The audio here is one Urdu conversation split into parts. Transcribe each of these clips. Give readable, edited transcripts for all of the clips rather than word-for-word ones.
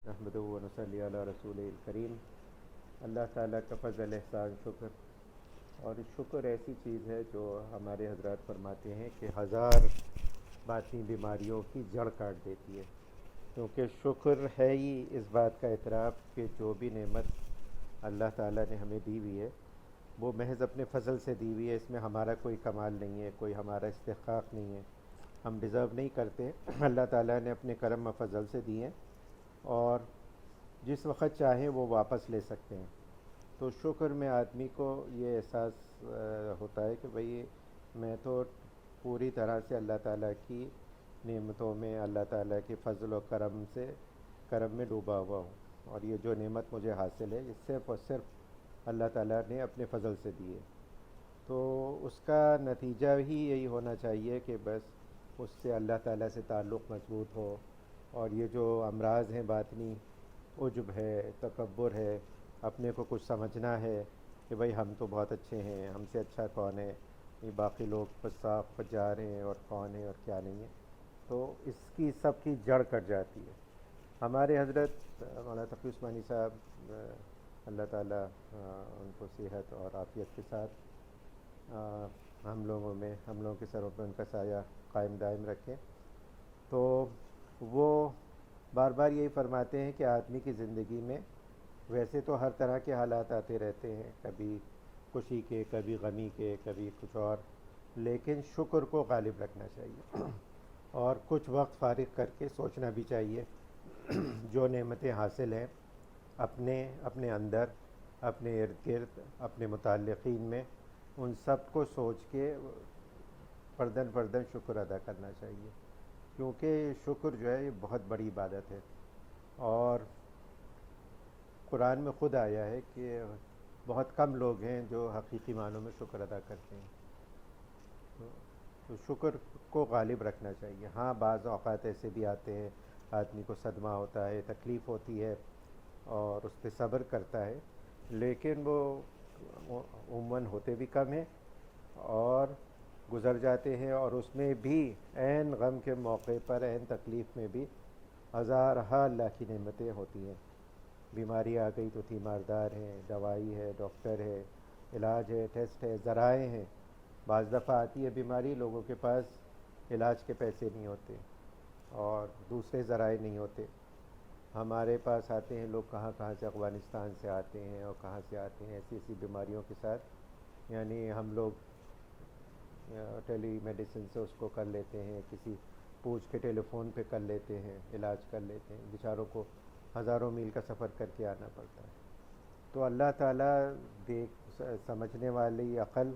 نحمدہ و نصلی علی رسول الکریم۔ اللہ تعالیٰ کا فضل احسان شکر، اور شکر ایسی چیز ہے جو ہمارے حضرات فرماتے ہیں کہ ہزار باطنی بیماریوں کی جڑ کاٹ دیتی ہے، کیونکہ شکر ہے ہی اس بات کا اعتراف کہ جو بھی نعمت اللہ تعالیٰ نے ہمیں دی ہوئی ہے وہ محض اپنے فضل سے دی ہوئی ہے، اس میں ہمارا کوئی کمال نہیں ہے، کوئی ہمارا استحقاق نہیں ہے، ہم ڈیزرو نہیں کرتے، اللہ تعالیٰ نے اپنے کرم و فضل سے دی ہیں، اور جس وقت چاہیں وہ واپس لے سکتے ہیں۔ تو شکر میں آدمی کو یہ احساس ہوتا ہے کہ بھئی میں تو پوری طرح سے اللہ تعالیٰ کی نعمتوں میں، اللہ تعالیٰ کے فضل و کرم میں ڈوبا ہوا ہوں، اور یہ جو نعمت مجھے حاصل ہے یہ صرف اور صرف اللہ تعالیٰ نے اپنے فضل سے دی ہے۔ تو اس کا نتیجہ ہی یہی ہونا چاہیے کہ بس اس سے اللہ تعالیٰ سے تعلق مضبوط ہو، اور یہ جو امراض ہیں باطنی، عجب ہے، تکبر ہے، اپنے کو کچھ سمجھنا ہے کہ بھئی ہم تو بہت اچھے ہیں، ہم سے اچھا کون ہے، یہ باقی لوگ فساق فجار ہیں اور کون ہیں اور کیا نہیں ہے، تو اس کی سب کی جڑ کٹ جاتی ہے۔ ہمارے حضرت مولانا تقی عثمانی صاحب، اللہ تعالیٰ ان کو صحت اور عافیت کے ساتھ ہم لوگوں کے سروں پہ ان کا سایہ قائم دائم رکھیں، تو وہ بار بار یہی فرماتے ہیں کہ آدمی کی زندگی میں ویسے تو ہر طرح کے حالات آتے رہتے ہیں، کبھی خوشی کے، کبھی غمی کے، کبھی کچھ اور، لیکن شکر کو غالب رکھنا چاہیے، اور کچھ وقت فارغ کر کے سوچنا بھی چاہیے جو نعمتیں حاصل ہیں اپنے اندر، اپنے ارد گرد، اپنے متعلقین میں، ان سب کو سوچ کے فرداً فرداً شکر ادا کرنا چاہیے، کیونکہ شکر جو ہے یہ بہت بڑی عبادت ہے، اور قرآن میں خود آیا ہے کہ بہت کم لوگ ہیں جو حقیقی معنوں میں شکر ادا کرتے ہیں۔ تو شکر کو غالب رکھنا چاہیے۔ ہاں بعض اوقات ایسے بھی آتے ہیں آدمی کو صدمہ ہوتا ہے، تکلیف ہوتی ہے، اور اس پہ صبر کرتا ہے، لیکن وہ عموماً ہوتے بھی کم ہیں اور گزر جاتے ہیں، اور اس میں بھی عین غم کے موقع پر، عین تکلیف میں بھی ہزارہا اللہ کی نعمتیں ہوتی ہیں۔ بیماری آ گئی تو تیماردار ہیں، دوائی ہے، ڈاکٹر ہے، علاج ہے، ٹیسٹ ہے، ذرائع ہیں۔ بعض دفعہ آتی ہے بیماری، لوگوں کے پاس علاج کے پیسے نہیں ہوتے اور دوسرے ذرائع نہیں ہوتے۔ ہمارے پاس آتے ہیں لوگ کہاں کہاں سے، افغانستان سے آتے ہیں اور کہاں سے آتے ہیں ایسی ایسی بیماریوں کے ساتھ، یعنی ہم لوگ ٹیلی میڈیسن سے اس کو کر لیتے ہیں، کسی پوچھ کے ٹیلی فون پہ کر لیتے ہیں، علاج کر لیتے ہیں، بیچاروں کو ہزاروں میل کا سفر کر کے آنا پڑتا ہے۔ تو اللہ تعالیٰ سمجھنے والی عقل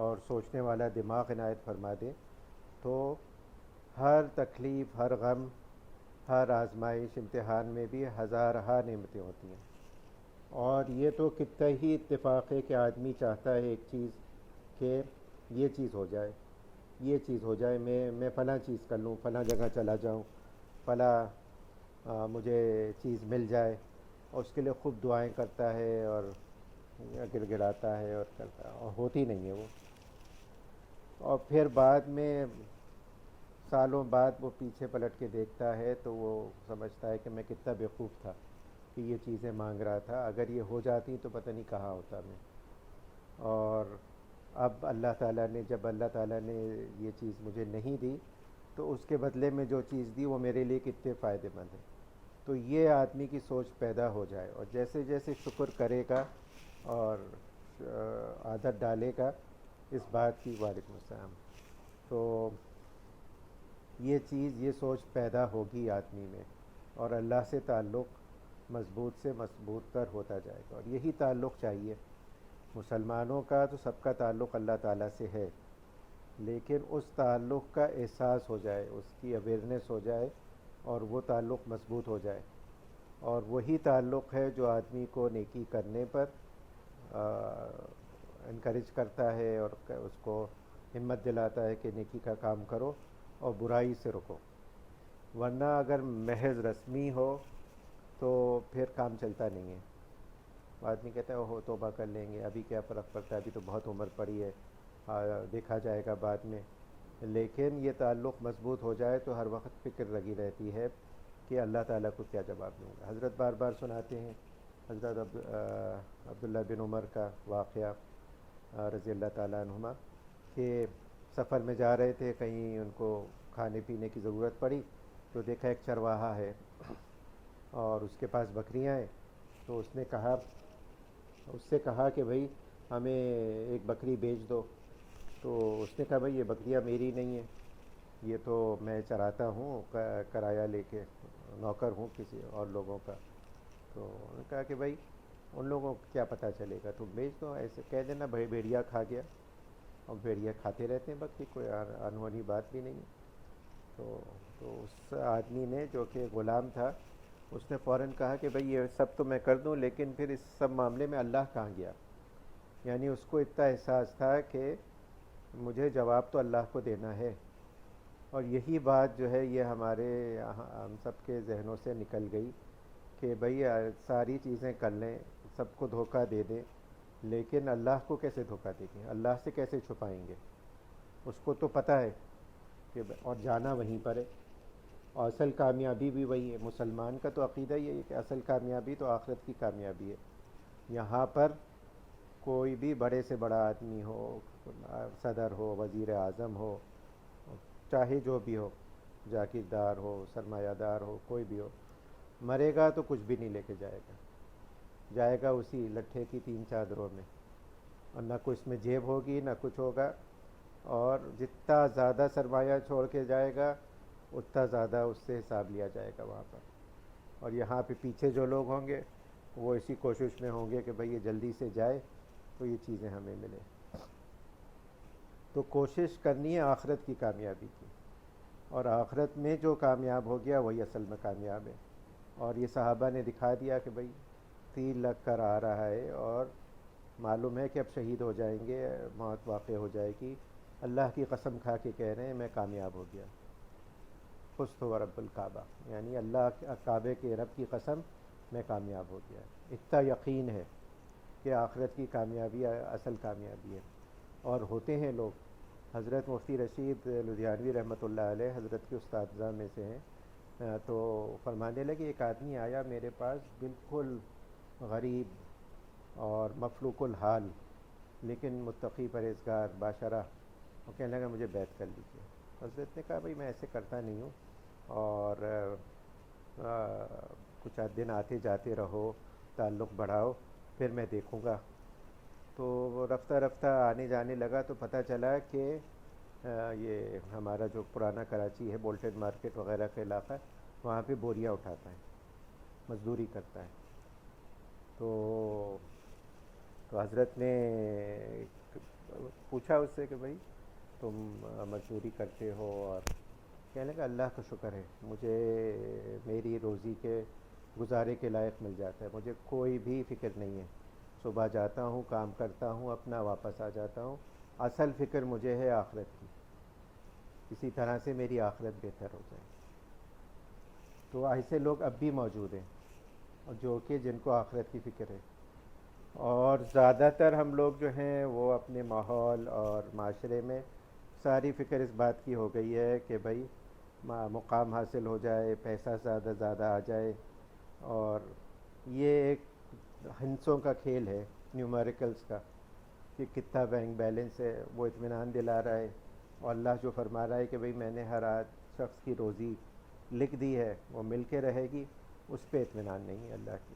اور سوچنے والا دماغ عنایت فرما دے، تو ہر تکلیف، ہر غم، ہر آزمائش، امتحان میں بھی ہزارہا نعمتیں ہوتی ہیں، اور یہ تو کتنا ہی اتفاق ہے کہ آدمی چاہتا ہے ایک چیز کہ یہ چیز ہو جائے، یہ چیز ہو جائے، میں فلاں چیز کر لوں، فلاں جگہ چلا جاؤں، فلاں مجھے چیز مل جائے، اور اس کے لیے خوب دعائیں کرتا ہے اور گر گڑاتا ہے اور کرتا ہے، اور ہوتی نہیں ہے وہ، اور پھر بعد میں سالوں بعد وہ پیچھے پلٹ کے دیکھتا ہے تو وہ سمجھتا ہے کہ میں کتنا بیوقوف تھا کہ یہ چیزیں مانگ رہا تھا، اگر یہ ہو جاتی تو پتہ نہیں کہاں ہوتا میں۔ اور اب جب اللہ تعالیٰ نے یہ چیز مجھے نہیں دی، تو اس کے بدلے میں جو چیز دی وہ میرے لیے کتنے فائدہ مند ہے۔ تو یہ آدمی کی سوچ پیدا ہو جائے، اور جیسے جیسے شکر کرے گا اور عادت ڈالے گا اس بات کی، وعلیکم السلام، تو یہ سوچ پیدا ہوگی آدمی میں، اور اللہ سے تعلق مضبوط سے مضبوط تر ہوتا جائے گا، اور یہی تعلق چاہیے مسلمانوں کا۔ تو سب کا تعلق اللہ تعالیٰ سے ہے، لیکن اس تعلق کا احساس ہو جائے، اس کی اویئرنیس ہو جائے، اور وہ تعلق مضبوط ہو جائے، اور وہی تعلق ہے جو آدمی کو نیکی کرنے پر انکریج کرتا ہے، اور اس کو ہمت دلاتا ہے کہ نیکی کا کام کرو اور برائی سے رکو۔ ورنہ اگر محض رسمی ہو تو پھر کام چلتا نہیں ہے۔ آدمی کہتا ہے اوہ توبہ کر لیں گے، ابھی کیا فرق پڑتا ہے، ابھی تو بہت عمر پڑی ہے، دیکھا جائے گا بعد میں۔ لیکن یہ تعلق مضبوط ہو جائے تو ہر وقت فکر لگی رہتی ہے کہ اللہ تعالیٰ کو کیا جواب دوں گا. حضرت بار بار سناتے ہیں حضرت عبداللہ بن عمر کا واقعہ رضی اللہ تعالیٰ عنہما کہ سفر میں جا رہے تھے, کہیں ان کو کھانے پینے کی ضرورت پڑی تو دیکھا ایک چرواہا ہے اور اس کے پاس بکریاں ہیں. تو اس سے کہا کہ بھائی ہمیں ایک بکری بیچ دو. تو اس نے کہا بھائی یہ بکریاں میری نہیں ہیں, یہ تو میں چراتا ہوں کرایہ لے کے, نوکر ہوں کسی اور لوگوں کا. تو انہوں نے کہا کہ بھائی ان لوگوں کو کیا پتہ چلے گا, تم بیچ دو, ایسے کہہ دینا بھائی بھیڑیا کھا گیا. اور بھیڑیا کھاتے رہتے ہیں بکری, کوئی انہونی بات بھی نہیں ہے. تو اس آدمی نے جو کہ غلام تھا اس نے فوراً کہا کہ بھئی یہ سب تو میں کر دوں لیکن پھر اس سب معاملے میں اللہ کہاں گیا. یعنی اس کو اتنا احساس تھا کہ مجھے جواب تو اللہ کو دینا ہے. اور یہی بات جو ہے یہ ہمارے ہم سب کے ذہنوں سے نکل گئی کہ بھئی ساری چیزیں کر لیں, سب کو دھوکہ دے دیں, لیکن اللہ کو کیسے دھوکہ دیں گے, اللہ سے کیسے چھپائیں گے. اس کو تو پتہ ہے کہ اور جانا وہیں پر ہے, اور اصل کامیابی بھی وہی ہے. مسلمان کا تو عقیدہ یہ ہے کہ اصل کامیابی تو آخرت کی کامیابی ہے. یہاں پر کوئی بھی بڑے سے بڑا آدمی ہو, صدر ہو, وزیر اعظم ہو, چاہے جو بھی ہو, جاگیردار ہو, سرمایہ دار ہو, کوئی بھی ہو, مرے گا تو کچھ بھی نہیں لے کے جائے گا اسی لٹھے کی 3 چادروں میں, اور نہ کوئی اس میں جیب ہوگی نہ کچھ ہوگا. اور جتنا زیادہ سرمایہ چھوڑ کے جائے گا اتنا زیادہ اس سے حساب لیا جائے گا وہاں پر. اور یہاں پہ پیچھے جو لوگ ہوں گے وہ اسی کوشش میں ہوں گے کہ بھئی یہ جلدی سے جائے تو یہ چیزیں ہمیں ملیں. تو کوشش کرنی ہے آخرت کی کامیابی کی, اور آخرت میں جو کامیاب ہو گیا وہی اصل میں کامیاب ہے. اور یہ صحابہ نے دکھا دیا کہ بھئی تیر لگ کر آ رہا ہے اور معلوم ہے کہ اب شہید ہو جائیں گے, موت واقع ہو جائے گی. اللہ کی قسم کھا کے کہہ رہے ہیں میں کامیاب ہو گیا. فزت ورب الکعبہ, یعنی اللہ کعبے کے رب کی قسم میں کامیاب ہو گیا. اتنا یقین ہے کہ آخرت کی کامیابی اصل کامیابی ہے. اور ہوتے ہیں لوگ, حضرت مفتی رشید لدھیانوی رحمۃ اللہ علیہ حضرت کے اساتذہ میں سے ہیں, تو فرمانے لگے ایک آدمی آیا میرے پاس بالکل غریب اور مفلوق الحال لیکن متقی پرہیزگار باشرہ, وہ کہنے لگا مجھے بیعت کر لیجیے. حضرت نے کہا بھئی میں ایسے کرتا نہیں ہوں, اور کچھ دن آتے جاتے رہو, تعلق بڑھاؤ, پھر میں دیکھوں گا. تو وہ رفتہ رفتہ آنے جانے لگا تو پتہ چلا کہ یہ ہمارا جو پرانا کراچی ہے بولٹن مارکیٹ وغیرہ کا علاقہ, وہاں پہ بوریاں اٹھاتا ہے, مزدوری کرتا ہے. تو حضرت نے پوچھا اس سے کہ بھئی تم مزدوری کرتے ہو, اور کہنے لگا اللہ کا شکر ہے مجھے میری روزی کے گزارے کے لائق مل جاتا ہے, مجھے کوئی بھی فکر نہیں ہے. صبح جاتا ہوں, کام کرتا ہوں, اپنا واپس آ جاتا ہوں. اصل فکر مجھے ہے آخرت کی, اسی طرح سے میری آخرت بہتر ہو جائے. تو ایسے لوگ اب بھی موجود ہیں اور جو کہ جن کو آخرت کی فکر ہے. اور زیادہ تر ہم لوگ جو ہیں وہ اپنے ماحول اور معاشرے میں ساری فکر اس بات کی ہو گئی ہے کہ بھئی مقام حاصل ہو جائے, پیسہ زیادہ زیادہ آ جائے. اور یہ ایک ہنسوں کا کھیل ہے, نیومیریکلز کا, کہ کتنا بینک بیلنس ہے وہ اطمینان دلا رہا ہے, اور اللہ جو فرما رہا ہے کہ بھئی میں نے ہر شخص کی روزی لکھ دی ہے, وہ مل کے رہے گی, اس پہ اطمینان نہیں ہے اللہ کی.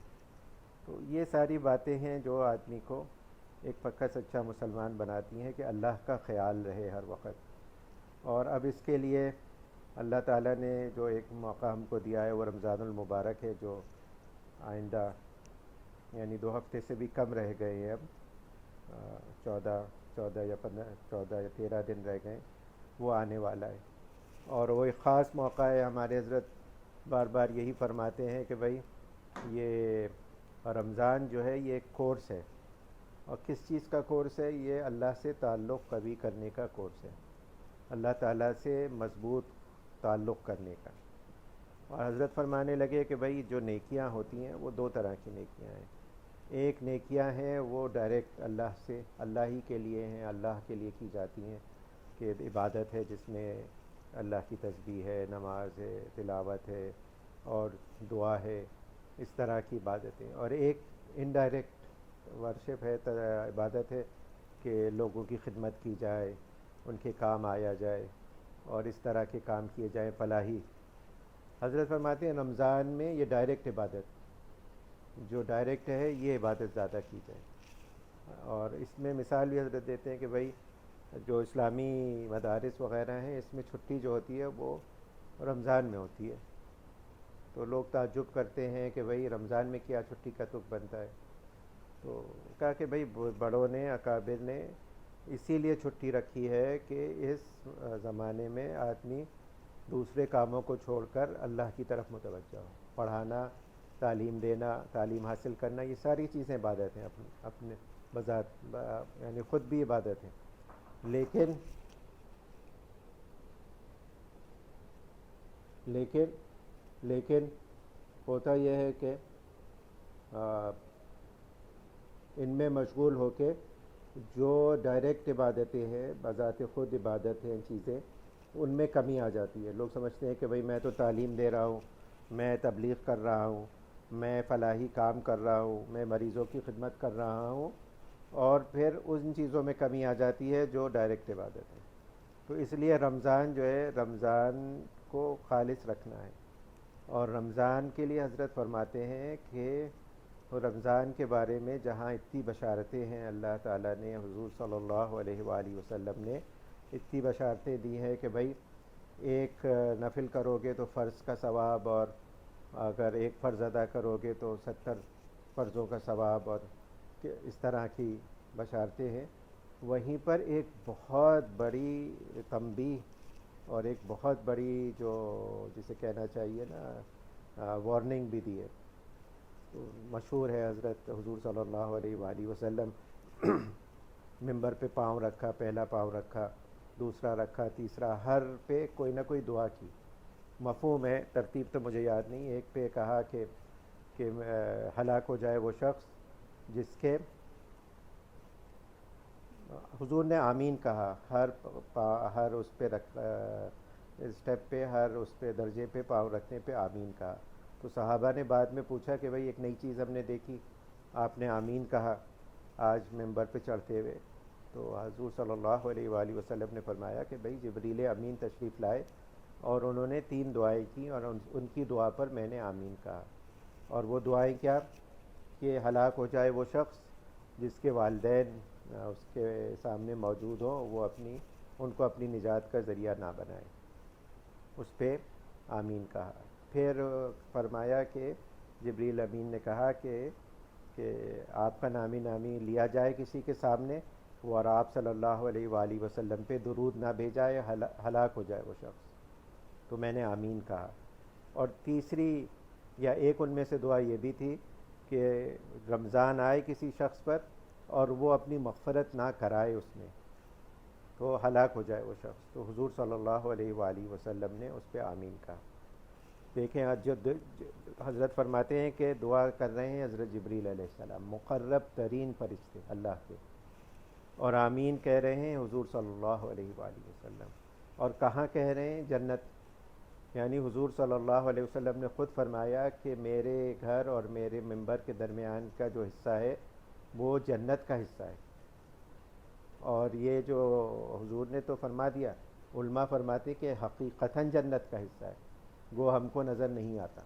تو یہ ساری باتیں ہیں جو آدمی کو ایک پکا سچا مسلمان بناتی ہیں کہ اللہ کا خیال رہے ہر وقت. اور اب اس کے لیے اللہ تعالیٰ نے جو ایک موقع ہم کو دیا ہے وہ رمضان المبارک ہے, جو آئندہ یعنی 2 ہفتے سے بھی کم رہ گئے ہیں, اب 14 یا 13 دن رہ گئے, وہ آنے والا ہے. اور وہ ایک خاص موقع ہے. ہمارے حضرت بار بار یہی فرماتے ہیں کہ بھئی یہ رمضان جو ہے یہ ایک کورس ہے. اور کس چیز کا کورس ہے؟ یہ اللہ سے تعلق قوی کرنے کا کورس ہے, اللہ تعالیٰ سے مضبوط تعلق کرنے کا. اور حضرت فرمانے لگے کہ بھئی جو نیکیاں ہوتی ہیں وہ 2 طرح کی نیکیاں ہیں. ایک نیکیاں ہیں وہ ڈائریکٹ اللہ سے, اللہ ہی کے لیے ہیں, اللہ کے لیے کی جاتی ہیں, کہ عبادت ہے جس میں اللہ کی تسبیح ہے, نماز ہے, تلاوت ہے, اور دعا ہے، اس طرح کی عبادتیں. اور ایک انڈائریکٹ ورشپ ہے، عبادت ہے کہ لوگوں کی خدمت کی جائے، ان کے کام آیا جائے اور اس طرح کے کام کیے جائیں فلاحی. حضرت فرماتے ہیں رمضان میں یہ ڈائریکٹ عبادت جو ڈائریکٹ ہے یہ عبادت زیادہ کی جائے. اور اس میں مثال بھی حضرت دیتے ہیں کہ بھائی جو اسلامی مدارس وغیرہ ہیں اس میں چھٹی جو ہوتی ہے وہ رمضان میں ہوتی ہے. تو لوگ تعجب کرتے ہیں کہ بھئی رمضان میں کیا چھٹی کا تک بنتا ہے. تو کہا کہ بھئی بڑوں نے اکابر نے اسی لیے چھٹی رکھی ہے کہ اس زمانے میں آدمی دوسرے کاموں کو چھوڑ کر اللہ کی طرف متوجہ ہو. پڑھانا، تعلیم دینا، تعلیم حاصل کرنا، یہ ساری چیزیں عبادت ہیں اپنے بذات، یعنی خود بھی عبادت ہیں. لیکن لیکن لیکن ہوتا یہ ہے کہ ان میں مشغول ہو کے جو ڈائریکٹ عبادتیں ہیں، بذات خود عبادت ہیں چیزیں، ان میں کمی آ جاتی ہے. لوگ سمجھتے ہیں کہ بھئی میں تو تعلیم دے رہا ہوں، میں تبلیغ کر رہا ہوں، میں فلاحی کام کر رہا ہوں، میں مریضوں کی خدمت کر رہا ہوں، اور پھر ان چیزوں میں کمی آ جاتی ہے جو ڈائریکٹ عبادت ہے. تو اس لیے رمضان جو ہے رمضان کو خالص رکھنا ہے. اور رمضان کے لیے حضرت فرماتے ہیں کہ رمضان کے بارے میں جہاں اتنی بشارتیں ہیں، اللہ تعالیٰ نے، حضور صلی اللہ علیہ وآلہ وسلم نے اتنی بشارتیں دی ہیں کہ بھئی ایک نفل کرو گے تو فرض کا ثواب، اور اگر ایک فرض ادا کرو گے تو 70 فرضوں کا ثواب، اور اس طرح کی بشارتیں ہیں. وہیں پر ایک بہت بڑی تنبیہ اور ایک بہت بڑی جو جسے کہنا چاہیے نا وارننگ بھی دی ہے. تو مشہور ہے حضرت حضور صلی اللہ علیہ وآلہ وسلم منبر پہ پاؤں رکھا، پہلا پاؤں رکھا، دوسرا رکھا، تیسرا، ہر پہ کوئی نہ کوئی دعا کی. مفہوم ہے، ترتیب تو مجھے یاد نہیں. ایک پہ کہا کہ ہلاک ہو جائے وہ شخص جس کے، حضور نے آمین کہا ہر اس پہ اسٹیپ پہ، ہر اس پہ درجے پہ پاؤں رکھنے پہ آمین کہا. تو صحابہ نے بعد میں پوچھا کہ بھئی ایک نئی چیز ہم نے دیکھی، آپ نے آمین کہا آج ممبر پہ چڑھتے ہوئے. تو حضور صلی اللہ علیہ وآلہ وسلم نے فرمایا کہ بھئی جبریل امین تشریف لائے اور انہوں نے 3 دعائیں کی، اور ان کی دعا پر میں نے آمین کہا. اور وہ دعائیں کیا؟ کہ ہلاک ہو جائے وہ شخص جس کے والدین اس کے سامنے موجود ہوں، وہ ان کو اپنی نجات کا ذریعہ نہ بنائے. اس پہ آمین کہا. پھر فرمایا کہ جبریل امین نے کہا کہ آپ کا نامی نامی لیا جائے کسی کے سامنے، اور آپ صلی اللہ علیہ وآلہ وسلم پہ درود نہ بھیجائے، ہلاک ہو جائے وہ شخص. تو میں نے آمین کہا. اور تیسری یا ایک ان میں سے دعا یہ بھی تھی کہ رمضان آئے کسی شخص پر اور وہ اپنی مغفرت نہ کرائے اس میں، تو ہلاک ہو جائے وہ شخص. تو حضور صلی اللہ علیہ وآلہ وسلم نے اس پہ آمین کہا. دیکھیں جو حضرت فرماتے ہیں کہ دعا کر رہے ہیں حضرت جبریل علیہ السلام، مقرب ترین فرشتے اللہ کے، اور آمین کہہ رہے ہیں حضور صلی اللہ علیہ وآلہ وسلم. اور کہاں کہہ رہے ہیں؟ جنت. یعنی حضور صلی اللہ علیہ وسلم نے خود فرمایا کہ میرے گھر اور میرے ممبر کے درمیان کا جو حصہ ہے وہ جنت کا حصہ ہے. اور یہ جو حضور نے تو فرما دیا، علماء فرماتے کہ حقیقتاً جنت کا حصہ ہے، وہ ہم کو نظر نہیں آتا.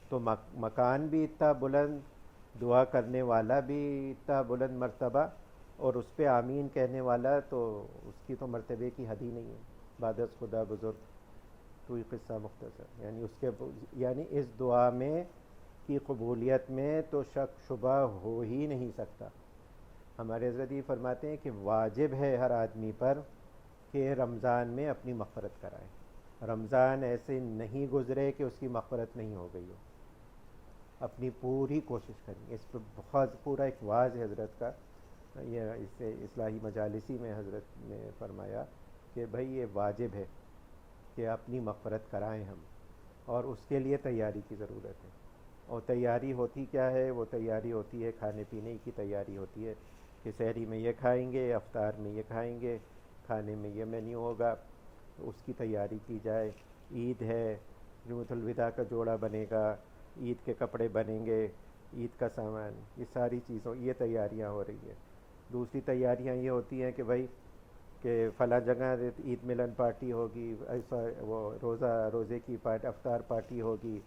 تو مکان بھی اتنا بلند، دعا کرنے والا بھی اتنا بلند مرتبہ، اور اس پہ آمین کہنے والا تو اس کی تو مرتبے کی حد ہی نہیں ہے. بعد از خدا بزرگ تو یہ قصہ مختصر، یعنی اس دعا میں کی قبولیت میں تو شک شبہ ہو ہی نہیں سکتا. ہمارے حضرت یہ فرماتے ہیں کہ واجب ہے ہر آدمی پر کہ رمضان میں اپنی مغفرت کرائے. رمضان ایسے نہیں گزرے کہ اس کی مغفرت نہیں ہو گئی ہو. اپنی پوری کوشش کریں. اس پہ بہت پورا ایک واعظ ہے حضرت کا، یہ اس سے اصلاحی مجالسی میں حضرت نے فرمایا کہ بھئی یہ واجب ہے کہ اپنی مغفرت کرائیں ہم، اور اس کے لیے تیاری کی ضرورت ہے. اور تیاری ہوتی کیا ہے؟ وہ تیاری ہوتی ہے کھانے پینے کی تیاری ہوتی ہے کہ سحری میں یہ کھائیں گے، افطار میں یہ کھائیں گے، کھانے میں یہ مینیو ہوگا، تو اس کی تیاری کی جائے. عید ہے جمعۃ الوداع کا جوڑا بنے گا، عید کے کپڑے بنیں گے، عید کا سامان، یہ ساری چیزوں یہ تیاریاں ہو رہی ہیں۔ دوسری تیاریاں یہ ہوتی ہیں کہ بھائی کہ فلاں جگہ عید ملن پارٹی ہوگی، ایسا وہ روزے کی افطار پارٹی ہوگی،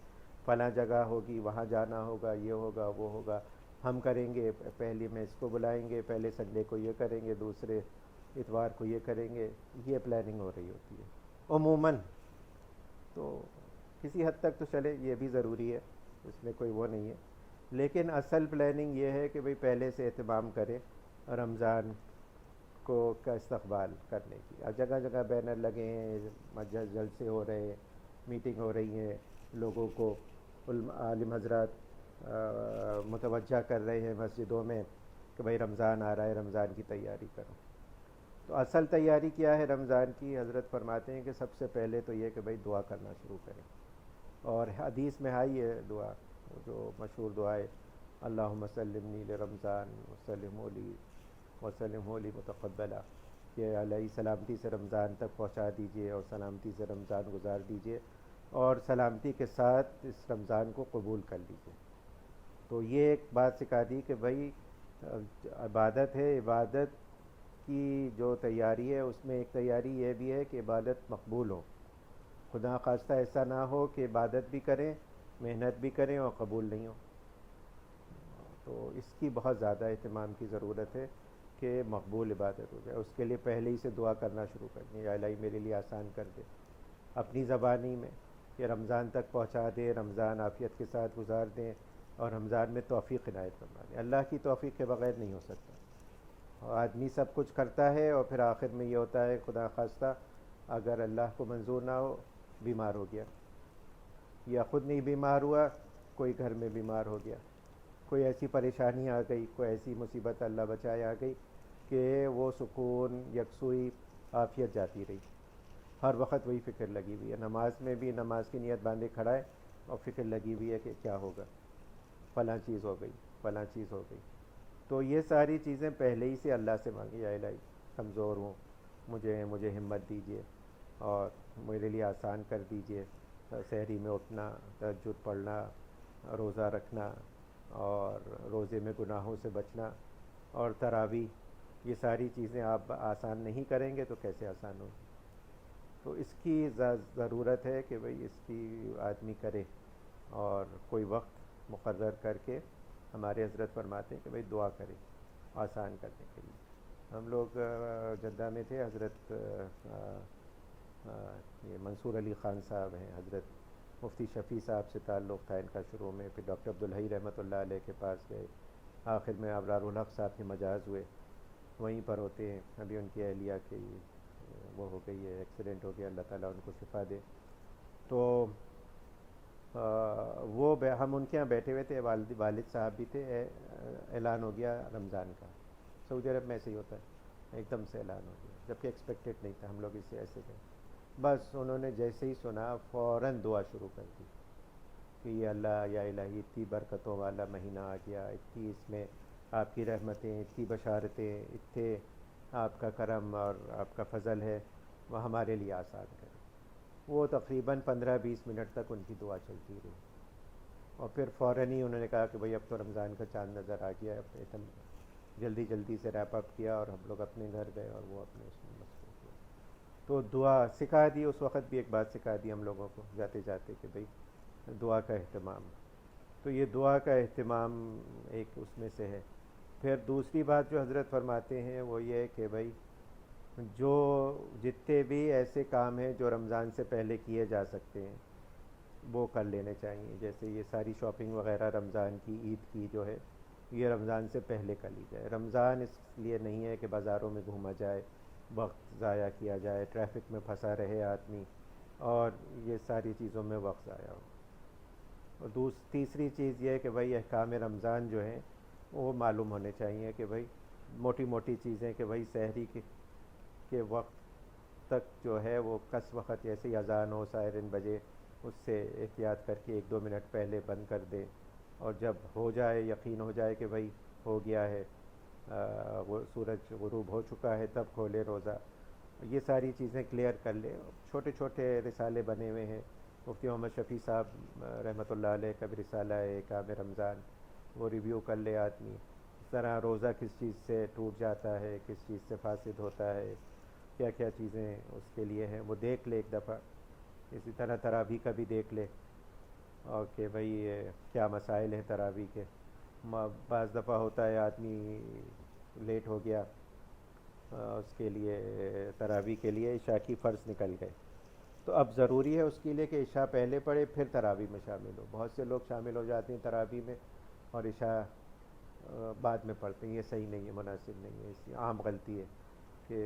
فلاں جگہ ہوگی، وہاں جانا ہوگا، یہ ہوگا وہ ہوگا، ہم کریں گے، پہلے میں اس کو بلائیں گے، پہلے سنڈے کو یہ کریں گے، دوسرے اتوار کو یہ کریں گے، یہ پلاننگ ہو رہی ہوتی ہے عموماً۔ تو کسی حد تک تو چلے یہ بھی ضروری ہے، اس میں کوئی وہ نہیں ہے، لیکن اصل پلاننگ یہ ہے کہ بھئی پہلے سے اہتمام کریں رمضان کو کا استقبال کرنے کی۔ اور جگہ جگہ بینر لگے ہیں، جلسے ہو رہے ہیں، میٹنگ ہو رہی ہیں، لوگوں کو عالم حضرات متوجہ کر رہے ہیں مسجدوں میں کہ بھئی رمضان آ رہا ہے، رمضان کی تیاری کرو۔ تو اصل تیاری کیا ہے رمضان کی؟ حضرت فرماتے ہیں کہ سب سے پہلے تو یہ کہ بھئی دعا کرنا شروع کریں، اور حدیث میں آئی ہے دعا، جو مشہور دعا ہے، اللہم سلمنی لرمضان وسلمہ لی متقبلا، کہ علیہ سلامتی سے رمضان تک پہنچا دیجئے اور سلامتی سے رمضان گزار دیجئے، اور سلامتی کے ساتھ اس رمضان کو قبول کر لیجئے۔ تو یہ ایک بات سکھا دی کہ بھئی عبادت ہے، عبادت کی جو تیاری ہے اس میں ایک تیاری یہ بھی ہے کہ عبادت مقبول ہو، خدا خواستہ ایسا نہ ہو کہ عبادت بھی کریں، محنت بھی کریں اور قبول نہیں ہو۔ تو اس کی بہت زیادہ اہتمام کی ضرورت ہے کہ مقبول عبادت ہو جائے۔ اس کے لیے پہلے ہی سے دعا کرنا شروع کر دیں، یا الہی میرے لیے آسان کر دے، اپنی زبانی میں کہ رمضان تک پہنچا دے، رمضان عافیت کے ساتھ گزار دیں، اور رمضان میں توفیق عنایت فرما دیں۔ اللہ کی توفیق کے بغیر نہیں ہو سکتا، اور آدمی سب کچھ کرتا ہے اور پھر آخر میں یہ ہوتا ہے خدا خواستہ اگر اللہ کو منظور نہ ہو، بیمار ہو گیا، یا خود نہیں بیمار ہوا، کوئی گھر میں بیمار ہو گیا، کوئی ایسی پریشانی آ گئی، کوئی ایسی مصیبت اللہ بچائے آ گئی کہ وہ سکون، یکسوئی، عافیت جاتی رہی، ہر وقت وہی فکر لگی ہوئی ہے، نماز میں بھی نماز کی نیت باندھے کھڑا ہے اور فکر لگی ہوئی ہے کہ کیا ہوگا، فلاں چیز ہو گئی، فلاں چیز ہو گئی۔ تو یہ ساری چیزیں پہلے ہی سے اللہ سے مانگی، یا الہی کمزور ہوں، مجھے ہمت دیجیے اور میرے لیے آسان کر دیجیے، سحری میں اٹھنا، تہجد پڑھنا، روزہ رکھنا، اور روزے میں گناہوں سے بچنا، اور تراویح، یہ ساری چیزیں آپ آسان نہیں کریں گے تو کیسے آسان ہوگی؟ تو اس کی ضرورت ہے کہ بھئی اس کی آدمی کرے، اور کوئی وقت مقرر کر کے ہمارے حضرت فرماتے ہیں کہ بھئی دعا کرے آسان کرنے کے لیے۔ ہم لوگ جدہ میں تھے، حضرت یہ منصور علی خان صاحب ہیں، حضرت مفتی شفیع صاحب سے تعلق تھا ان کا شروع میں، پھر ڈاکٹر عبدالحی رحمۃ اللہ علیہ کے پاس گئے، آخر میں ابرار الحق صاحب کے مجاز ہوئے، وہیں پر ہوتے ہیں، ابھی ان کی اہلیہ کی وہ ہو گئی ہے، ایکسیڈنٹ ہو گیا، اللہ تعالیٰ ان کو شفا دے۔ تو ہم ان کے یہاں بیٹھے ہوئے تھے، والد صاحب بھی تھے، اعلان ہو گیا رمضان کا، سعودی عرب میں ایسے ہی ہوتا ہے، ایک دم سے اعلان ہو گیا، جبکہ ایکسپیکٹڈ نہیں تھا، ہم لوگ اس سے ایسے گئے، بس انہوں نے جیسے ہی سنا فوراً دعا شروع کر دی کہ یہ اللہ، یا الہی اتنی برکتوں والا مہینہ آ گیا، اتنی اس میں آپ کی رحمتیں، اتنی بشارتیں، اتنے آپ کا کرم اور آپ کا فضل ہے، وہ ہمارے لیے آسان کرے۔ وہ تقریباً 15-20 منٹ تک ان کی دعا چلتی رہی، اور پھر فوراً ہی انہوں نے کہا کہ بھئی اب تو رمضان کا چاند نظر آ گیا ہے، اب ایک دم جلدی جلدی سے ریپ اپ کیا، اور ہم لوگ اپنے گھر گئے اور وہ اپنے اس میں مصروف ہوئے۔ تو دعا سکھا دی، اس وقت بھی ایک بات سکھا دی ہم لوگوں کو جاتے جاتے کہ بھئی دعا کا اہتمام۔ تو یہ دعا کا اہتمام ایک اس میں سے ہے۔ پھر دوسری بات جو حضرت فرماتے ہیں وہ یہ ہے کہ بھئی جو جتنے بھی ایسے کام ہیں جو رمضان سے پہلے کیے جا سکتے ہیں وہ کر لینے چاہیے، جیسے یہ ساری شاپنگ وغیرہ رمضان کی، عید کی جو ہے، یہ رمضان سے پہلے کر لی جائے۔ رمضان اس لیے نہیں ہے کہ بازاروں میں گھوما جائے، وقت ضائع کیا جائے، ٹریفک میں پھنسا رہے آدمی، اور یہ ساری چیزوں میں وقت ضائع ہو۔ اور تیسری چیز یہ ہے کہ بھئی احکام رمضان جو ہیں وہ معلوم ہونے چاہیے، کہ بھئی موٹی موٹی چیزیں، کہ بھئی سحری کے وقت تک جو ہے وہ کس وقت جیسے ہی اذان ہو سائرن بجے اس سے احتیاط کر کے 1-2 منٹ پہلے بند کر دے، اور جب ہو جائے، یقین ہو جائے کہ بھئی ہو گیا ہے، وہ سورج غروب ہو چکا ہے، تب کھولے روزہ۔ یہ ساری چیزیں کلیئر کر لے۔ چھوٹے چھوٹے رسالے بنے ہوئے ہیں مفتی محمد شفیع صاحب رحمۃ اللہ علیہ کا بھی رسالہ ہے کام رمضان، وہ ریویو کر لے آدمی، اس طرح روزہ کس چیز سے ٹوٹ جاتا ہے، کس چیز سے فاسد ہوتا ہے، کیا کیا چیزیں اس کے لیے ہیں، وہ دیکھ لے ایک دفعہ۔ اسی طرح تراویح کا بھی دیکھ لے، اور کہ بھئی یہ کیا مسائل ہیں تراویح کے۔ بعض دفعہ ہوتا ہے آدمی لیٹ ہو گیا، اس کے لیے تراویح کے لیے عشاء کی فرض نکل گئے، تو اب ضروری ہے اس کے لیے کہ عشاء پہلے پڑھے پھر تراویح میں شامل ہو۔ بہت سے لوگ شامل ہو جاتے ہیں تراویح میں اور عشاء بعد میں پڑھتے ہیں، یہ صحیح نہیں ہے، مناسب نہیں ہے، اس عام غلطی ہے کہ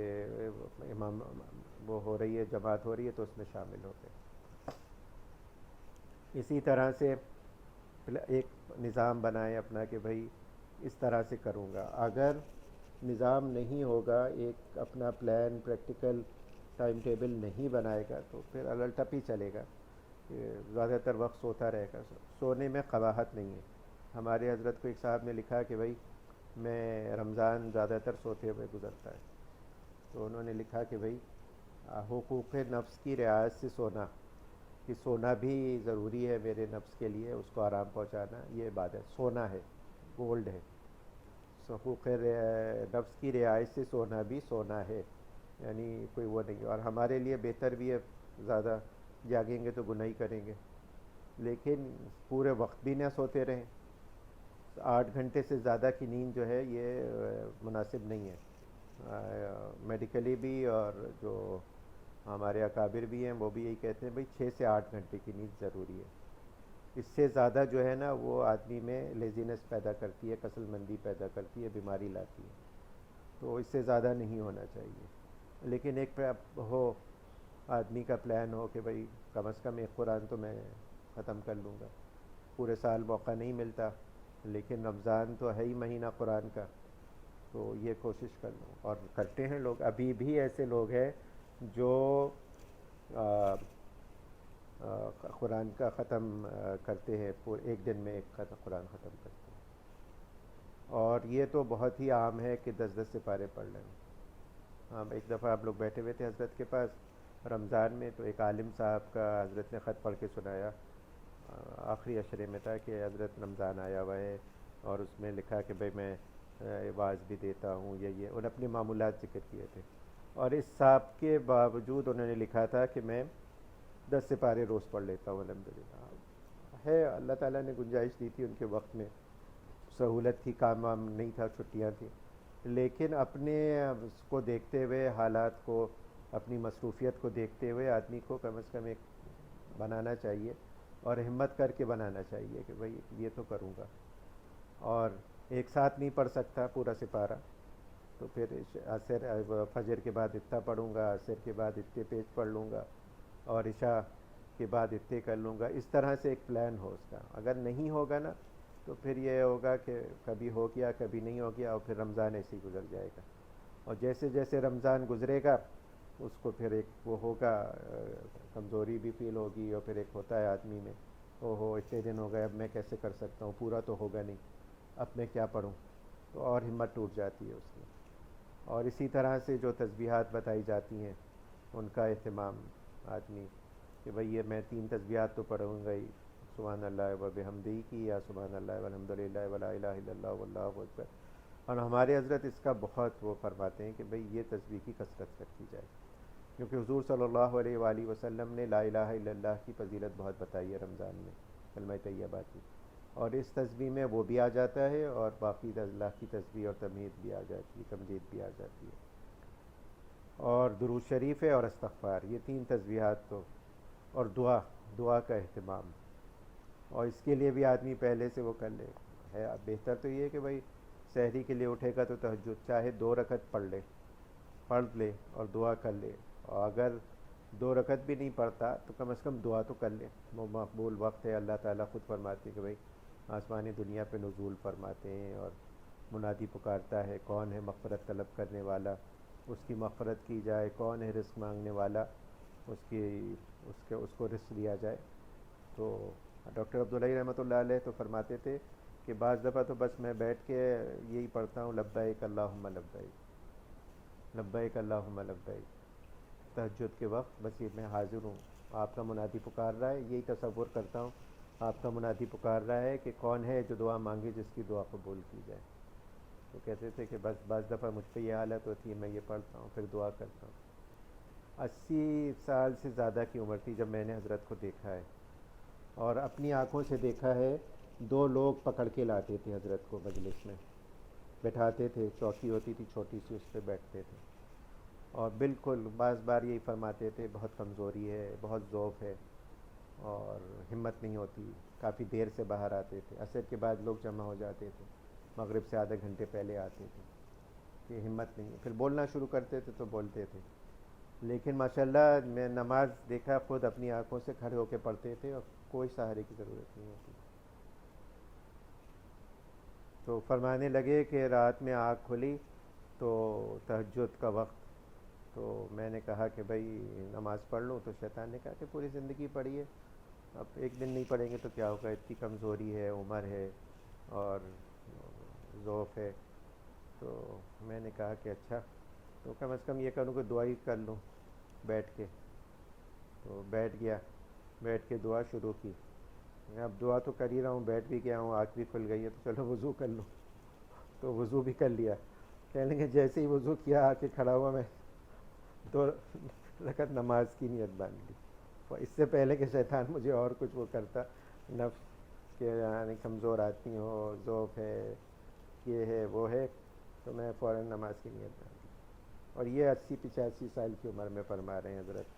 امام وہ ہو رہی ہے، جماعت ہو رہی ہے تو اس میں شامل ہو گئے۔ اسی طرح سے ایک نظام بنائیں اپنا کہ بھئی اس طرح سے کروں گا۔ اگر نظام نہیں ہوگا، ایک اپنا پلان پریکٹیکل ٹائم ٹیبل نہیں بنائے گا تو پھر الٹپ ہی چلے گا، کہ زیادہ تر وقت سوتا رہے گا۔ سونے میں قباحت نہیں ہے۔ ہمارے حضرت کو ایک صاحب نے لکھا کہ بھئی میں رمضان زیادہ تر سوتے ہوئے گزرتا ہے، تو انہوں نے لکھا کہ بھئی حقوق نفس کی رعایت سے سونا، کہ سونا بھی ضروری ہے میرے نفس کے لیے، اس کو آرام پہنچانا یہ عبادت، سونا ہے، گولڈ ہے۔ حقوق نفس کی رعایت سے سونا بھی سونا ہے، یعنی کوئی وہ نہیں، اور ہمارے لیے بہتر بھی ہے، زیادہ جاگیں گے تو گناہ ہی کریں گے، لیکن پورے وقت بھی نہ سوتے رہیں۔ 8 گھنٹے سے زیادہ کی نیند جو ہے یہ مناسب نہیں ہے میڈیکلی بھی، اور جو ہمارے اکابر بھی ہیں وہ بھی یہی کہتے ہیں بھئی 6 سے 8 گھنٹے کی نیند ضروری ہے۔ اس سے زیادہ جو ہے نا وہ آدمی میں لیزینس پیدا کرتی ہے، کسل مندی پیدا کرتی ہے، بیماری لاتی ہے، تو اس سے زیادہ نہیں ہونا چاہیے۔ لیکن ایک ہو آدمی کا پلان ہو کہ بھئی کم از کم ایک قرآن تو میں ختم کر لوں گا، پورے سال موقع نہیں ملتا، لیکن رمضان تو ہے ہی مہینہ قرآن کا، تو یہ کوشش کر لوں، اور کرتے ہیں لوگ، ابھی بھی ایسے لوگ ہیں جو قرآن کا ختم کرتے ہیں، ایک دن میں ایک قرآن ختم کرتے ہیں، اور یہ تو بہت ہی عام ہے کہ 10 سپارے پڑھ لیں۔ ہم ایک دفعہ آپ لوگ بیٹھے ہوئے تھے حضرت کے پاس رمضان میں، تو ایک عالم صاحب کا حضرت نے خط پڑھ کے سنایا، آخری عشرے میں تھا کہ حضرت رمضان آیا ہوا ہے، اور اس میں لکھا کہ بھئی میں واعظ بھی دیتا ہوں، یہ انہوں نے اپنے معمولات ذکر کیے تھے، اور اس صاحب کے باوجود انہوں نے لکھا تھا کہ میں 10 سپارے روز پڑھ لیتا ہوں الحمدللہ۔ ہے اللہ تعالیٰ نے گنجائش دی تھی ان کے وقت میں، سہولت تھی، کام وام نہیں تھا، چھٹیاں تھیں، لیکن اپنے اس کو دیکھتے ہوئے، حالات کو، اپنی مصروفیت کو دیکھتے ہوئے آدمی کو کم از کم ایک بنانا چاہیے، اور ہمت کر کے بنانا چاہیے کہ بھئی یہ تو کروں گا، اور ایک ساتھ نہیں پڑھ سکتا پورا سپارہ، تو پھر عصر فجر کے بعد اتنا پڑھوں گا، عصر کے بعد اتنے پیج پڑھ لوں گا، اور عشاء کے بعد اتنے کر لوں گا، اس طرح سے ایک پلان ہو اس کا۔ اگر نہیں ہوگا نا تو پھر یہ ہوگا کہ کبھی ہو گیا کبھی نہیں ہو گیا، اور پھر رمضان ایسے ہی گزر جائے گا، اور جیسے جیسے رمضان گزرے گا اس کو پھر ایک وہ ہوگا، کمزوری بھی فیل ہوگی، اور پھر ایک ہوتا ہے آدمی میں، ہو اتنے دن ہو گئے اب میں کیسے کر سکتا ہوں، پورا تو ہوگا نہیں، اب میں کیا پڑھوں، تو اور ہمت ٹوٹ جاتی ہے اس کی۔ اور اسی طرح سے جو تسبیحات بتائی جاتی ہیں ان کا اہتمام آدمی، کہ بھئی یہ میں 3 تسبیحات تو پڑھوں گا ہی، سبحان اللہ و بحمدہ کی، یا سبحان اللہ والحمدللہ ولا الہ الا اللہ واللہ اکبر، اور ہمارے حضرت اس کا بہت وہ فرماتے ہیں کہ بھئی یہ تسبیح کی کثرت کرتی جائے، کیونکہ حضور صلی اللہ علیہ وآلہ وسلم نے لا الہ الا اللہ کی فضیلت بہت بتائی ہے رمضان میں، کلمہ طیبہ کی، اور اس تسبیح میں وہ بھی آ جاتا ہے، اور باقی اللہ کی تسبیح اور تمجید بھی آ جاتی ہے، تمجید بھی آ جاتی ہے، اور درود شریف ہے اور استغفار، یہ 3 تسبیحات تو، اور دعا کا اہتمام، اور اس کے لیے بھی آدمی پہلے سے وہ کر لے ہے۔ بہتر تو یہ ہے کہ بھئی سحری کے لیے اٹھے گا تو تہجد چاہے 2 رکعت پڑھ لے اور دعا کر لے، اور اگر 2 رکعت بھی نہیں پڑھتا تو کم از کم دعا تو کر لے، وہ مقبول وقت ہے، اللہ تعالیٰ خود فرماتے ہیں کہ بھئی آسمانی دنیا پہ نزول فرماتے ہیں، اور منادی پکارتا ہے کون ہے مغفرت طلب کرنے والا، اس کی مغفرت کی جائے، کون ہے رزق مانگنے والا، اس کو رزق دیا جائے۔ تو ڈاکٹر عبداللہ رحمۃ اللہ علیہ تو فرماتے تھے کہ بعض دفعہ تو بس میں بیٹھ کے یہی پڑھتا ہوں، لبیک اللہم لبیک، لبیک اللہم لبیک، تہجد کے وقت بس یہ میں حاضر ہوں، آپ کا منادی پکار رہا ہے، یہی تصور کرتا ہوں، آپ کا منادی پکار رہا ہے کہ کون ہے جو دعا مانگے جس کی دعا قبول کی جائے۔ تو کہتے تھے کہ بس بعض دفعہ مجھ پہ یہ حالت ہوتی ہے، میں یہ پڑھتا ہوں پھر دعا کرتا ہوں۔ 80 سال سے زیادہ کی عمر تھی جب میں نے حضرت کو دیکھا ہے، اور اپنی آنکھوں سے دیکھا ہے۔ 2 لوگ پکڑ کے لاتے تھے حضرت کو مجلس میں، بٹھاتے تھے، چوکی ہوتی تھی چھوٹی سی، اس پہ بیٹھتے تھے، اور بالکل بعض بار یہی فرماتے تھے بہت کمزوری ہے، بہت ضعف ہے، اور ہمت نہیں ہوتی۔ کافی دیر سے باہر آتے تھے، عصر کے بعد لوگ جمع ہو جاتے تھے، مغرب سے آدھے گھنٹے پہلے آتے تھے کہ ہمت نہیں ہے، پھر بولنا شروع کرتے تھے تو بولتے تھے۔ لیکن ماشاءاللہ میں نماز دیکھا خود اپنی آنکھوں سے، کھڑے ہو کے پڑھتے تھے اور کوئی سہارے کی ضرورت نہیں ہوتی۔ تو فرمانے لگے کہ رات میں آنکھ کھلی تو تہجد کا وقت، تو میں نے کہا کہ بھائی نماز پڑھ لوں، تو شیطان نے کہا کہ پوری زندگی پڑھی ہے، اب ایک دن نہیں پڑھیں گے تو کیا ہوگا، اتنی کمزوری ہے، عمر ہے اور ضعف ہے۔ تو میں نے کہا کہ اچھا، تو کم از کم یہ کروں کہ دعا ہی کر لوں بیٹھ کے۔ تو بیٹھ گیا، بیٹھ کے دعا شروع کی۔ اب دعا تو کر ہی رہا ہوں، بیٹھ بھی گیا ہوں، آنکھ بھی کھل گئی ہے، تو چلو وضو کر لوں۔ تو وضو بھی کر لیا۔ کہنے لگے جیسے ہی وضو کیا، آ کے کھڑا ہوا میں 2 رکعت نماز کی نیت باندھ لی۔ اور اس سے پہلے کہ شیطان مجھے اور کچھ وہ کرتا، نفس کہ یعنی کمزور آدمی ہو، ضعف ہے، یہ ہے وہ ہے، تو میں فوراً نماز کی نیت باندھ لی۔ اور یہ 80 85 سال کی عمر میں فرما رہے ہیں حضرت۔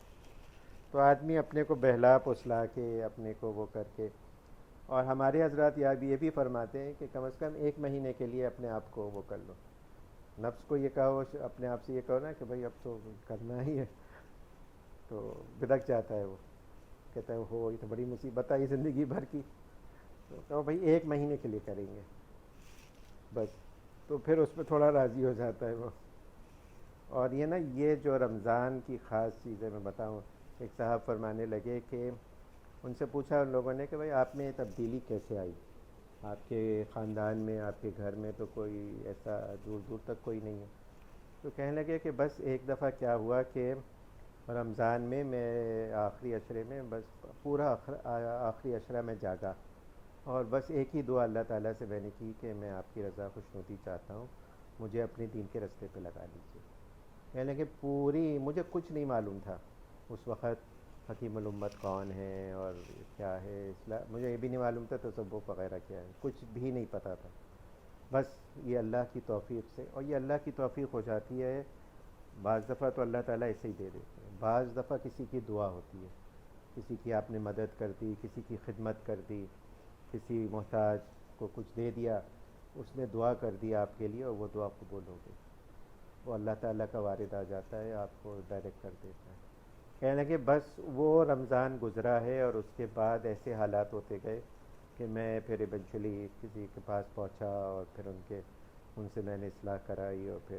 تو آدمی اپنے کو بہلا پسلا کے، اپنے کو وہ کر کے، اور ہمارے حضرات یہ بھی فرماتے ہیں کہ کم از کم 1 مہینے کے لیے اپنے آپ کو وہ کر لو، نفس کو یہ کہو، اپنے آپ سے یہ کہو نا کہ بھائی اب تو کرنا ہی ہے، تو بدک جاتا ہے وہ، کہتا ہے ہو یہ تو بڑی مصیبت آئی زندگی بھر کی، تو کہو بھائی 1 مہینے کے لیے کریں گے بس، تو پھر اس پہ تھوڑا راضی ہو جاتا ہے وہ۔ اور یہ نا، یہ جو رمضان کی خاص چیزیں میں بتاؤں، ایک صاحب فرمانے لگے کہ ان سے پوچھا ان لوگوں نے کہ بھائی آپ میں یہ تبدیلی کیسے آئی، آپ کے خاندان میں، آپ کے گھر میں تو کوئی ایسا دور دور تک کوئی نہیں ہے۔ تو کہنے لگے کہ بس ایک دفعہ کیا ہوا کہ رمضان میں آخری عشرے میں، بس پورا آخری عشرہ میں جاگا، اور بس ایک ہی دعا اللہ تعالیٰ سے میں نے کی کہ میں آپ کی رضا خوشنودی چاہتا ہوں، مجھے اپنے دین کے رستے پہ لگا لیجیے۔ یعنی کہ پوری، مجھے کچھ نہیں معلوم تھا اس وقت حکیم الامت کون ہے اور کیا ہے اسلام، مجھے یہ بھی نہیں معلوم تھا تصوف وغیرہ کیا ہے، کچھ بھی نہیں پتہ تھا۔ بس یہ اللہ کی توفیق سے، اور یہ اللہ کی توفیق ہو جاتی ہے، بعض دفعہ تو اللہ تعالیٰ ایسے ہی دے دیتے ہیں، بعض دفعہ کسی کی دعا ہوتی ہے، کسی کی آپ نے مدد کر دی، کسی کی خدمت کر دی، کسی محتاج کو کچھ دے دیا، اس نے دعا کر دی آپ کے لیے اور وہ دعا قبول ہو گئی، وہ اللہ تعالیٰ کا وارد آ جاتا ہے، آپ کو ڈائریکٹ کر دیتا ہے۔ کہنے لگے بس وہ رمضان گزرا ہے اور اس کے بعد ایسے حالات ہوتے گئے کہ میں پھر ایونچولی کسی کے پاس پہنچا، اور پھر ان سے میں نے اصلاح کرائی، اور پھر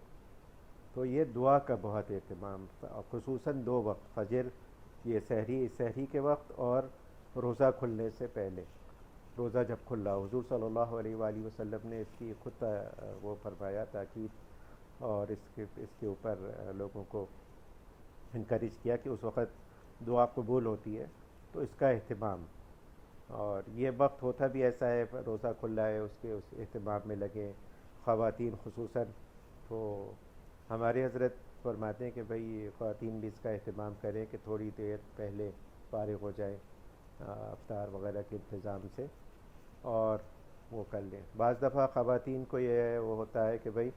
تو یہ دعا کا بہت اہتمام، خصوصاً 2 وقت، فجر، یہ سحری کے وقت، اور روزہ کھلنے سے پہلے، روزہ جب کھل رہا، حضور صلی اللہ علیہ وآلہ وسلم نے اس کی خود وہ فرمایا تاکید، اور اس کے اوپر لوگوں کو انکریج کیا کہ اس وقت دعا قبول ہوتی ہے، تو اس کا اہتمام، اور یہ وقت ہوتا بھی ایسا ہے، روزہ کھل رہا ہے، اس اہتمام میں لگے خواتین خصوصاً۔ تو ہمارے حضرت فرماتے ہیں کہ بھئی خواتین بھی اس کا اہتمام کریں کہ تھوڑی دیر پہلے فارغ ہو جائیں افطار وغیرہ کے انتظام سے، اور وہ کر لیں۔ بعض دفعہ خواتین کو یہ وہ ہوتا ہے کہ بھئی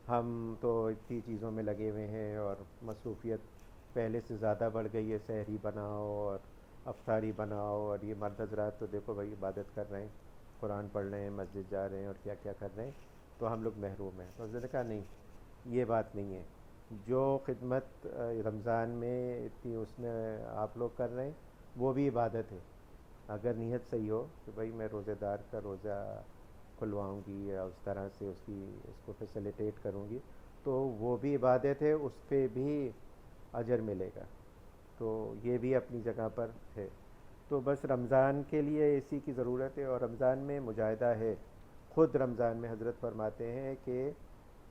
ہم تو اتنی چیزوں میں لگے ہوئے ہیں، اور مصروفیت پہلے سے زیادہ بڑھ گئی ہے، سحری بناؤ اور افطاری بناؤ، اور یہ مرد حضرات تو دیکھو بھائی عبادت کر رہے ہیں، قرآن پڑھ رہے ہیں، مسجد جا رہے ہیں، اور کیا کیا کر رہے ہیں، تو ہم لوگ محروم ہیں۔ تو حضرت نے کہا نہیں، یہ بات نہیں ہے، جو خدمت رمضان میں اتنی اس میں آپ لوگ کر رہے ہیں، وہ بھی عبادت ہے، اگر نیت صحیح ہو کہ بھئی میں روزے دار کا روزہ کھلواؤں گی، یا اس طرح سے اس کو فیسیلیٹیٹ کروں گی، تو وہ بھی عبادت ہے، اس پہ بھی اجر ملے گا، تو یہ بھی اپنی جگہ پر ہے۔ تو بس رمضان کے لیے اسی کی ضرورت ہے، اور رمضان میں مجاہدہ ہے، خود رمضان میں حضرت فرماتے ہیں کہ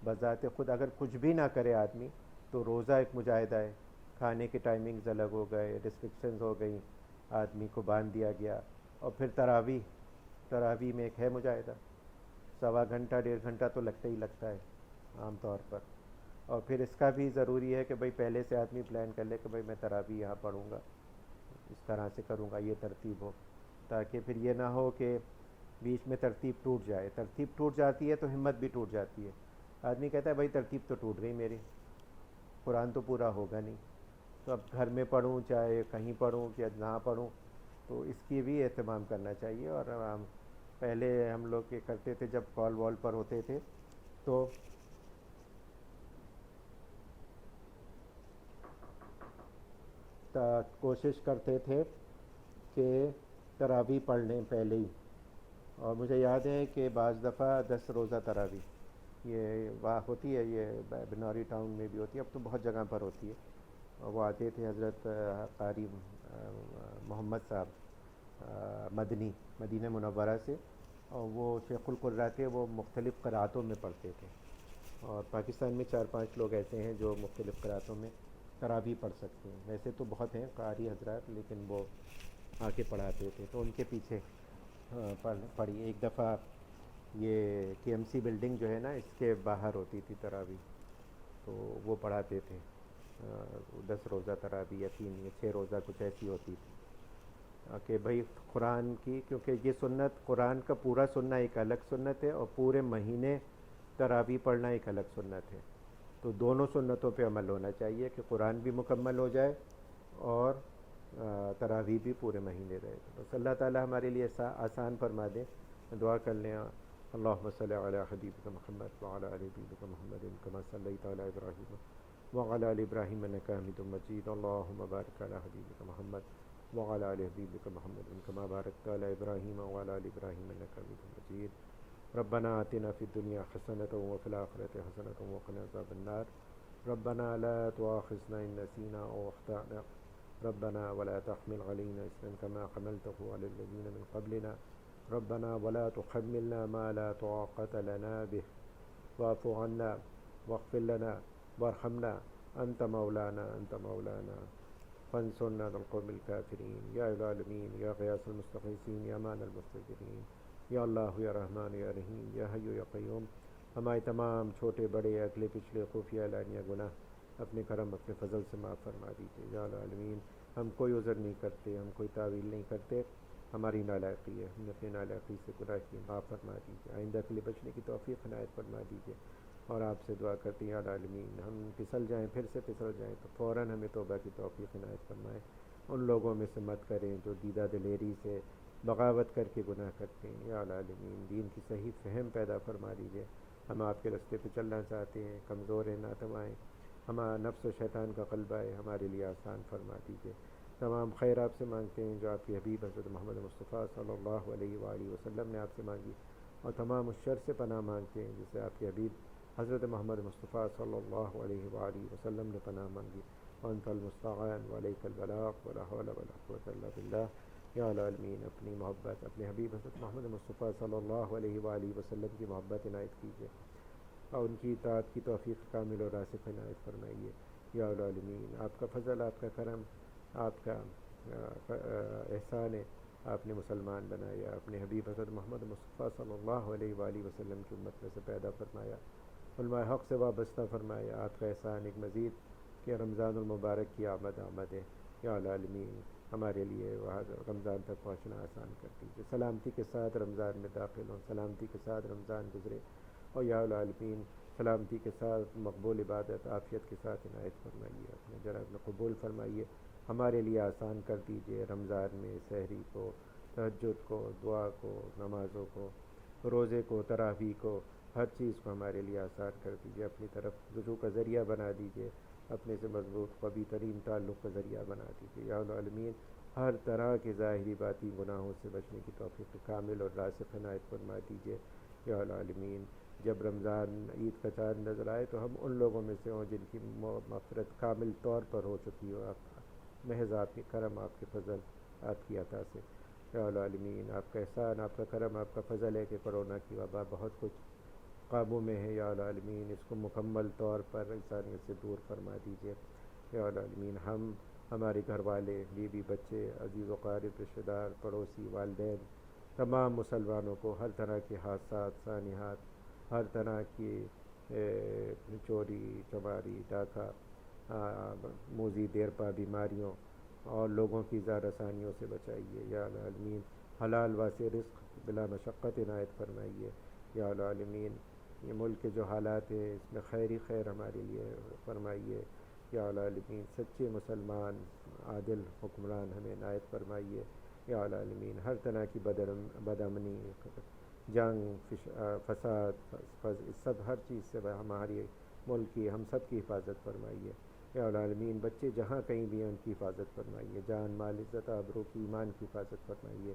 بذات خود اگر کچھ بھی نہ کرے آدمی تو روزہ ایک مجاہدہ ہے، کھانے کے ٹائمنگز الگ ہو گئے، ریسٹرکشنز ہو گئیں، آدمی کو باندھ دیا گیا. اور پھر تراویح میں ایک ہے مجاہدہ، 1.25 1.5 گھنٹہ تو لگتا ہی لگتا ہے عام طور پر. اور پھر اس کا بھی ضروری ہے کہ بھئی پہلے سے آدمی پلان کر لے کہ بھئی میں تراویح یہاں پڑھوں گا، اس طرح سے کروں گا، یہ ترتیب ہو، تاکہ پھر یہ نہ ہو کہ بیچ میں ترتیب ٹوٹ جائے. ترتیب ٹوٹ جاتی ہے تو ہمت بھی ٹوٹ جاتی ہے. آدمی کہتا ہے بھئی ترتیب تو ٹوٹ گئی میری، قرآن تو پورا ہوگا نہیں، تو اب گھر میں پڑھوں چاہے کہیں پڑھوں یا جہاں پڑھوں، تو اس کی بھی اہتمام کرنا چاہیے. اور پہلے ہم لوگ یہ کرتے تھے جب کال وال پر ہوتے تھے تو کوشش کرتے تھے کہ تراویح پڑھ لیں پہلے ہی. اور مجھے یاد ہے کہ بعض دفعہ 10 روزہ تراویح یہ ہوتی ہے، یہ بنوری ٹاؤن میں بھی ہوتی ہے، اب تو بہت جگہ پر ہوتی ہے. اور وہ آتے تھے حضرت قاری محمد صاحب مدنی، مدینہ منورہ سے، اور وہ شیخ القراء تھے، وہ مختلف قرأتوں میں پڑھتے تھے. اور پاکستان میں 4-5 لوگ ایسے ہیں جو مختلف قرأتوں میں تراویح پڑھ سکتے ہیں. ویسے تو بہت ہیں قاری حضرات، لیکن وہ آ کے پڑھاتے تھے تو ان کے پیچھے پڑھی. ایک دفعہ یہ کے ایم سی بلڈنگ جو ہے نا، اس کے باہر ہوتی تھی تراویح، تو وہ پڑھاتے تھے 10 روزہ تراویح یا 3 یا 6 روزہ کچھ ایسی ہوتی تھی. کہ بھئی قرآن کی، کیونکہ یہ سنت قرآن کا پورا سننا ایک الگ سنت ہے، اور پورے مہینے تراویح پڑھنا ایک الگ سنت ہے. تو دونوں سنتوں پہ عمل ہونا چاہیے کہ قرآن بھی مکمل ہو جائے اور تراویح بھی پورے مہینے رہے. بس اللہ تعالی ہمارے لیے آسان فرما دے. دعا کر لیں، اللہم صلی علی حبیبک محمد وعلی آل حبیبک محمد کما صلیت علی ابراہیم وعلی آل ابراہیم انک حمید مجید. اللہم بارک علی حبیبک محمد وعلی آل حبیبک محمد کما بارکت علی ابراہیم وعلی آل ابراہیم انک حمید مجید. ربنا آتنا فی الدنیا حسنۃ وفی الآخرۃ حسنۃ وقنا عذاب النار. ربنا لا تؤاخذنا ان نسینا او اخطأنا. ربنا ولا تحمل علينا إصرا كما حملته على الذين من قبلنا. ربنا ولا تحملنا ما لا طاقة لنا به. واعف عنا واغفر لنا وارحمنا أنت مولانا فانصرنا على القوم الكافرين. يا العالمين يا غياث المستغيثين يا مان المستجيرين یا اللہ یا رحمان یا رحیم یا حی یا قیوم. ہمارے تمام چھوٹے بڑے اگلے پچھلے خفیہ اعلانیہ گناہ اپنے کرم اپنے فضل سے معاف فرما دیجیے. یا العالمین ہم کوئی عذر نہیں کرتے، ہم کوئی تعویل نہیں کرتے، ہماری نالائقی ہے. ہم نے اپنی نالائقی سے گناہ کی، معاف فرما دیجیے. آئندہ کے لیے بچنے کی توفیق عنایت فرما دیجیے. اور آپ سے دعا کرتے ہیں یا العالمین ہم پھسل جائیں، پھر سے پھسل جائیں تو فوراً ہمیں توبہ کی توفیق عنایت فرمائے. ان لوگوں میں سے مت کریں جو دیدہ دلیری سے بغاوت کر کے گناہ کرتے ہیں. یا العالمین دین کی صحیح فہم پیدا فرما دیجیے. ہم آپ کے راستے پہ چلنا چاہتے ہیں، کمزور ہیں، ناتوائیں، ہمارا نفس و شیطان کا غلبہ ہے، ہمارے لیے آسان فرما دیجیے. تمام خیر آپ سے مانگتے ہیں جو آپ کے حبیب حضرت محمد مصطفیٰ صلی اللہ علیہ وآلہ وسلم نے آپ سے مانگی، اور تمام اس شر سے پناہ مانگتے ہیں جسے آپ کے حبیب حضرت محمد مصطفیٰ صلی اللہ علیہ وآلہ وسلم نے پناہ مانگی. وانت المستعان وعلیک البلاغ ولا حول ولا قوة الا باللہ. یا العالمین اپنی محبت اپنے حبیب حضرت محمد مصطفیٰ صلی اللہ علیہ وآلہ وسلم کی محبت عنایت کیجیے، اور ان کی اطاعت کی توفیق کامل اور راسخ عنایت فرمائیے. یا العالمین آپ کا فضل، آپ کا کرم، آپ کا احسان ہے. آپ نے مسلمان بنایا، اپنے حبیب حضرت محمد مصطفیٰ صلی اللہ علیہ وآلہ وسلم کی امت میں سے پیدا فرمایا، علماء حق سے وابستہ فرمایا. آپ کا احسان ایک مزید کہ رمضان المبارک کی آمد ہے. یا العالمین ہمارے لیے وہاں رمضان تک پہنچنا آسان کر دیجیے. سلامتی کے ساتھ رمضان میں داخل ہوں، سلامتی کے ساتھ رمضان گزرے، اور یا العالمین سلامتی کے ساتھ مقبول عبادت عافیت کے ساتھ عنایت فرمائیے. اپنے جناب میں قبول فرمائیے، ہمارے لیے آسان کر دیجیے. رمضان میں سحری کو، تہجد کو، دعا کو، نمازوں کو، روزے کو، تراویح کو، ہر چیز کو ہمارے لیے آسان کر دیجیے. اپنی طرف رجوع کا ذریعہ بنا دیجیے، اپنے سے مضبوط قوی ترین تعلق کا ذریعہ بنا دیجیے. یا العالمین ہر طرح کے ظاہری باطنی گناہوں سے بچنے کی توفیق کامل اور راسخ عنایت فرما دیجیے. یا العالمین جب رمضان عید کا چاند نظر آئے تو ہم ان لوگوں میں سے ہوں جن کی مغفرت کامل طور پر ہو چکی ہو، محض آپ کے کرم، آپ کے فضل، آپ کی عطا سے. یا العالمین آپ کا احسان، آپ کا کرم، آپ کا فضل ہے کہ کرونا کی وبا بہت کچھ قابو میں ہے. یا العالمین اس کو مکمل طور پر انسانیت سے دور فرما دیجیے. یا العالمین ہم، ہمارے گھر والے، بیوی، بچے، عزیز و قارب، رشتہ دار، پڑوسی، والدین، تمام مسلمانوں کو ہر طرح کے حادثات، سانحات، ہر طرح کی چوری چماری، ڈاکہ، موذی دیرپا بیماریوں اور لوگوں کی زار رسانیوں سے بچائیے یا العالمین۔ حلال واسع رزق بلا مشقت عنایت فرمائیے یا العالمین۔ یہ ملک کے جو حالات ہیں اس میں خیر ہی خیر ہمارے لیے فرمائیے یا العالمین۔ سچے مسلمان، عادل حکمران ہمیں عنایت فرمائیے یا العالمین۔ ہر طرح کی بدامنی، جنگ، فساد، سب ہر چیز سے ہماری ملک کی، ہم سب کی حفاظت فرمائیے یا العالمین۔ بچے جہاں کہیں بھی ہیں ان کی حفاظت فرمائیے، جان مال عزت آبرو کی، ایمان کی حفاظت فرمائیے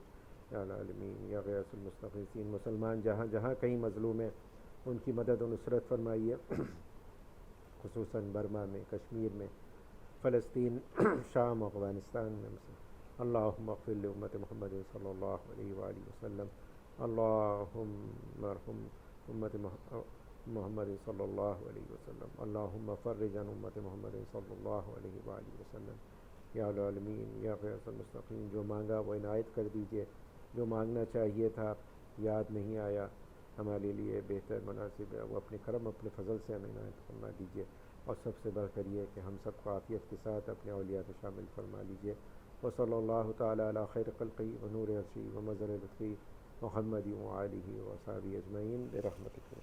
یا العالمین یا غیاث المستغیثین۔ مسلمان جہاں جہاں کہیں مظلوم ہیں ان کی مدد و نصرت فرمائیے، خصوصاً برما میں، کشمیر میں، فلسطین، شام، افغانستان میں۔ اللہم اغفر لامت محمد صلی اللہ علیہ وآلہ وسلم، اللہم ارحم امت محمد صلی اللہ علیہ وسلم، اللہم فرج عن امت محمد صلی اللہ علیہ وآلہ وسلم یا العالمین یا غیاث المستقیم۔ جو مانگا وہ عنایت کر دیجئے، جو مانگنا چاہیے تھا یاد نہیں آیا ہمارے لیے بہتر مناسب ہے وہ اپنے کرم، اپنے فضل سے ہمیں عنایت فرما دیجئے، اور سب سے بڑھ کر یہ کہ ہم سب کو عافیت کے ساتھ اپنے اولیاء میں شامل فرما لیجئے۔ وصلی اللہ تعالی علی خیر خلقی ونور عرشی ومظہر لطفی محمد وآلہ وصحبہ اجمعین برحمتک۔